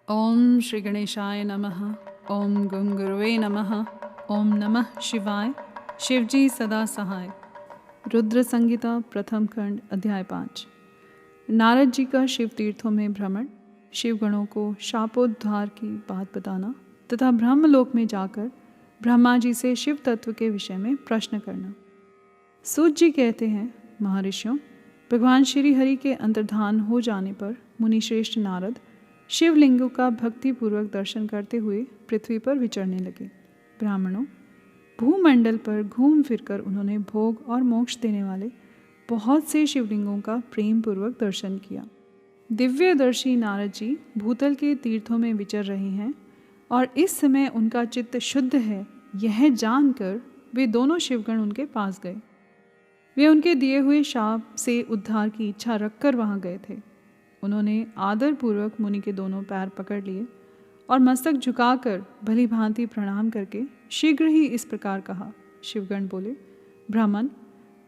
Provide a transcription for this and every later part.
ओम श्री गणेशाय नमः। ओम गं गुरुवे नमः। ओम नमः शिवाय। शिवजी सदा सहाय। रुद्र संगीता प्रथम खंड अध्याय 5। नारद जी का शिव तीर्थों में भ्रमण, शिवगणों को शापोद्धार की बात बताना तथा ब्रह्मलोक में जाकर ब्रह्मा जी से शिव तत्व के विषय में प्रश्न करना। सूत जी कहते हैं, महर्षियों, भगवान श्री हरि के अंतर्धान हो जाने पर मुनिश्रेष्ठ नारद शिवलिंगों का भक्तिपूर्वक दर्शन करते हुए पृथ्वी पर विचरने लगे। ब्राह्मणों, भूमंडल पर घूम फिरकर उन्होंने भोग और मोक्ष देने वाले बहुत से शिवलिंगों का प्रेम पूर्वक दर्शन किया। दिव्यदर्शी नारद जी भूतल के तीर्थों में विचर रहे हैं और इस समय उनका चित्त शुद्ध है, यह जानकर वे दोनों शिवगण उनके पास गए। वे उनके दिए हुए शाप से उद्धार की इच्छा रखकर वहाँ गए थे। उन्होंने आदर पूर्वक मुनि के दोनों पैर पकड़ लिए और मस्तक झुकाकर भली भांति प्रणाम करके शीघ्र ही इस प्रकार कहा। शिवगण बोले, ब्राह्मण,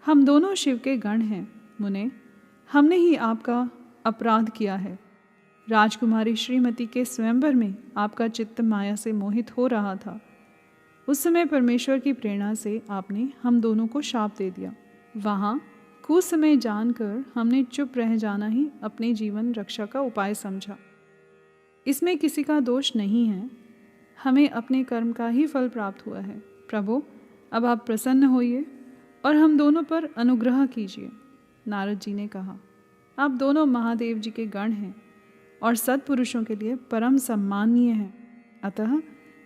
हम दोनों शिव के गण हैं। मुने, हमने ही आपका अपराध किया है। राजकुमारी श्रीमती के स्वयंवर में आपका चित्त माया से मोहित हो रहा था। उस समय परमेश्वर की प्रेरणा से आपने हम दोनों को शाप दे दिया। वहाँ कुछ समय जानकर हमने चुप रह जाना ही अपने जीवन रक्षा का उपाय समझा। इसमें किसी का दोष नहीं है, हमें अपने कर्म का ही फल प्राप्त हुआ है। प्रभु, अब आप प्रसन्न होइए और हम दोनों पर अनुग्रह कीजिए। नारद जी ने कहा, आप दोनों महादेव जी के गण हैं और सत्पुरुषों के लिए परम सम्माननीय हैं। अतः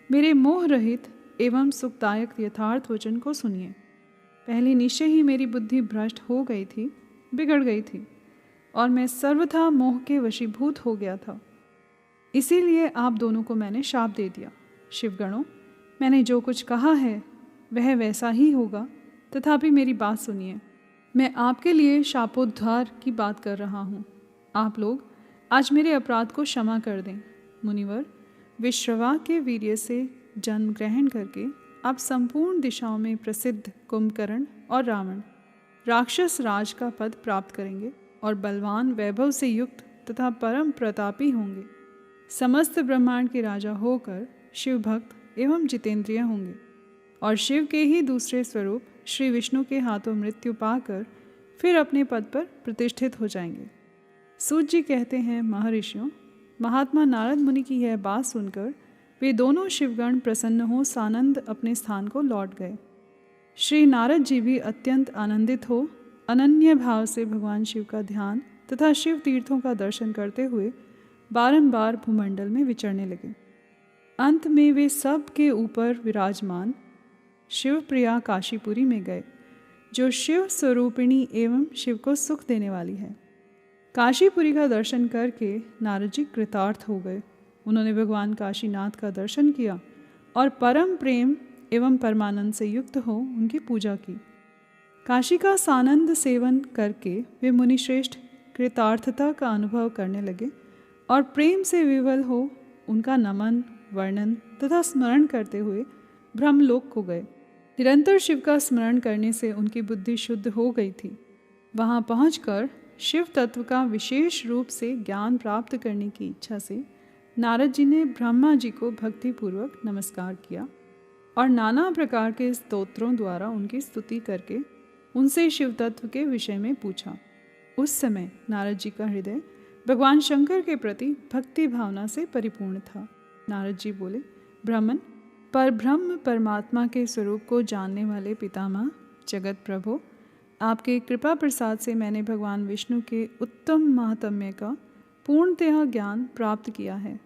मेरे मोह रहित एवं सुखदायक यथार्थ वचन को सुनिए। पहले निश्चय ही मेरी बुद्धि भ्रष्ट हो गई थी, बिगड़ गई थी और मैं सर्वथा मोह के वशीभूत हो गया था। इसीलिए आप दोनों को मैंने शाप दे दिया। शिवगणों, मैंने जो कुछ कहा है वह वैसा ही होगा, तथापि मेरी बात सुनिए। मैं आपके लिए शापोद्धार की बात कर रहा हूँ। आप लोग आज मेरे अपराध को क्षमा कर दें। मुनिवर, विश्रवा के वीर्य से जन्म ग्रहण करके आप संपूर्ण दिशाओं में प्रसिद्ध कुंभकर्ण और रावण राक्षस राज का पद प्राप्त करेंगे और बलवान वैभव से युक्त तथा परम प्रतापी होंगे। समस्त ब्रह्मांड के राजा होकर शिव भक्त एवं जितेंद्रिय होंगे और शिव के ही दूसरे स्वरूप श्री विष्णु के हाथों मृत्यु पाकर फिर अपने पद पर प्रतिष्ठित हो जाएंगे। सूत जी कहते हैं, महर्षियों, महात्मा नारद मुनि की यह बात सुनकर वे दोनों शिवगण प्रसन्न हो सानंद अपने स्थान को लौट गए। श्री नारद जी भी अत्यंत आनंदित हो अनन्य भाव से भगवान शिव का ध्यान तथा शिव तीर्थों का दर्शन करते हुए बारंबार भूमंडल में विचरने लगे। अंत में वे सब के ऊपर विराजमान शिवप्रिया काशीपुरी में गए, जो शिव स्वरूपिणी एवं शिव को सुख देने वाली है। काशीपुरी का दर्शन करके नारद जी कृतार्थ हो गए। उन्होंने भगवान काशीनाथ का दर्शन किया और परम प्रेम एवं परमानंद से युक्त हो उनकी पूजा की। काशी का सानंद सेवन करके वे मुनिश्रेष्ठ कृतार्थता का अनुभव करने लगे और प्रेम से विवल हो उनका नमन, वर्णन तथा स्मरण करते हुए ब्रह्मलोक को गए। निरंतर शिव का स्मरण करने से उनकी बुद्धि शुद्ध हो गई थी। वहाँ पहुँचकर शिव तत्व का विशेष रूप से ज्ञान प्राप्त करने की इच्छा से नारद जी ने ब्रह्मा जी को भक्तिपूर्वक नमस्कार किया और नाना प्रकार के स्तोत्रों द्वारा उनकी स्तुति करके उनसे शिव तत्व के विषय में पूछा। उस समय नारद जी का हृदय भगवान शंकर के प्रति भक्ति भावना से परिपूर्ण था। नारद जी बोले, ब्राह्मण, पर ब्रह्म परमात्मा के स्वरूप को जानने वाले पितामह जगत प्रभु, आपके कृपा प्रसाद से मैंने भगवान विष्णु के उत्तम महात्म्य का पूर्णतः ज्ञान प्राप्त किया है।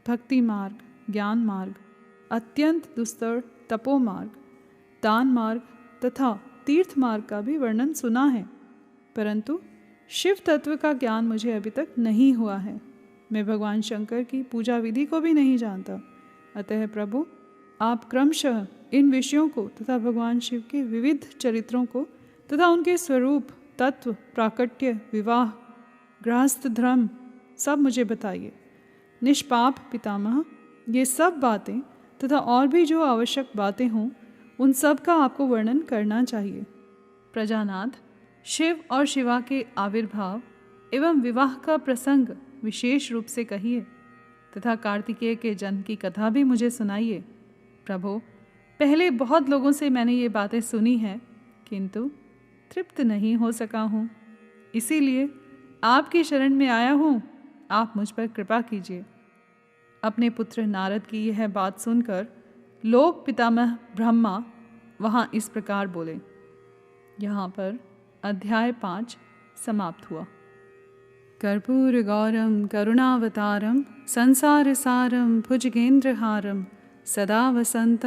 भक्ति मार्ग, ज्ञान मार्ग, अत्यंत दुस्तर तपो मार्ग, दान मार्ग तथा तीर्थ मार्ग का भी वर्णन सुना है, परंतु शिव तत्व का ज्ञान मुझे अभी तक नहीं हुआ है। मैं भगवान शंकर की पूजा विधि को भी नहीं जानता। अतः प्रभु, आप क्रमशः इन विषयों को तथा भगवान शिव के विविध चरित्रों को तथा उनके स्वरूप, तत्व, प्राकट्य, विवाह, गृहस्थ धर्म सब मुझे बताइए। निष्पाप पितामह, ये सब बातें तथा और भी जो आवश्यक बातें हों उन सब का आपको वर्णन करना चाहिए। प्रजानाथ, शिव और शिवा के आविर्भाव एवं विवाह का प्रसंग विशेष रूप से कहिए। तथा कार्तिकेय के जन्म की कथा भी मुझे सुनाइए। प्रभु, पहले बहुत लोगों से मैंने ये बातें सुनी हैं, किंतु तृप्त नहीं हो सका हूँ। इसीलिए आपकी शरण में आया हूँ। आप मुझ पर कृपा कीजिए। अपने पुत्र नारद की यह बात सुनकर लोक पितामह ब्रह्मा वहाँ इस प्रकार बोले। यहाँ पर अध्याय 5 समाप्त हुआ। कर्पूर गौरम करुणावतारम संसार सारम भुजगेंद्रहारम सदा वसंतम